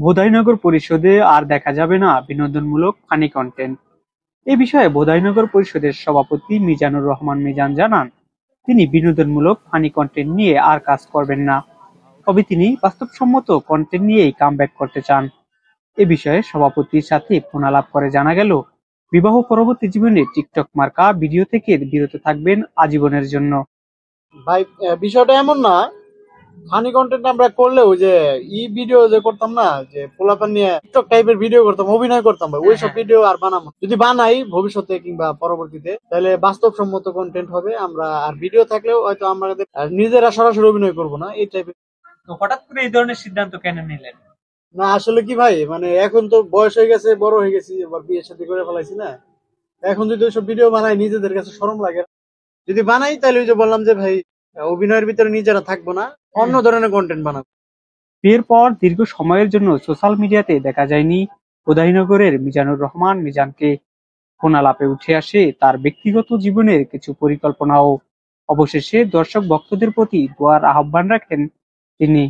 বোধাইনগর পরিষদে আর দেখা যাবে না বিনোদনমূলক ফানি কন্টেন্ট। এ বিষয়ে বোধাইনগর পরিষদের সভাপতি মিজানুর রহমান মিজান জানান, তিনি বিনোদনমূলক ফানি কন্টেন্ট নিয়ে আর কাজ করবেন না, তবে তিনি বাস্তবসম্মত কন্টেন্ট নিয়েই কামব্যাক করতে চান। এ বিষয়ে সভাপতির সাথে ফোনালাপ করে জানা গেল, বিবাহ পরবর্তী জীবনে টিকটক মার্কা ভিডিও থেকে বিরত থাকবেন আজীবনের জন্য। ভাই বিষয়টা এমন না, ফানি কন্টেন্ট আমরা করলেও যে ভিডিও যে করতাম না, যে পোলাপান নিয়ে টিকটক টাইপের ভিডিও করতাম, অভিনয় করতাম ভাই, ওইসব ভিডিও আর বানাবো না। যদি বানাই ভবিষ্যতে কিংবা পরবর্তীতে, তাহলে বাস্তবসম্মত কন্টেন্ট হবে। আমরা আর ভিডিও থাকলেও হয়তো আমাদের নিজেরা সরাসরি অভিনয় করবো না, এই টাইপের। তো হঠাৎ করে এই ধরনের সিদ্ধান্ত কেন নিলেন? না আসলে কি ভাই, মানে এখন তো বয়স হয়ে গেছে, বড় হয়ে গেছি, এবার বিয়ে শাদী করে ফেলাইছি না, এখন যদি ওইসব ভিডিও বানাই নিজেদের কাছে শরম লাগে। যদি বানাই তাহলে ওই যে বললাম যে ভাই, অভিনয়ের ভিতরে নিজেরা থাকবো না, অন্য ধরনের কন্টেন্ট বানাবো। বিয়ের পর দীর্ঘ সময়ের জন্য সোশ্যাল মিডিয়াতে দেখা যায়নি বোধাইনগরের মিজানুর রহমান মিজানকে। ফোনালাপে উঠে আসে তার ব্যক্তিগত জীবনের কিছু পরিকল্পনাও। অবশেষে দর্শক ভক্তদের প্রতি দোয়ার আহ্বান রাখেন তিনি।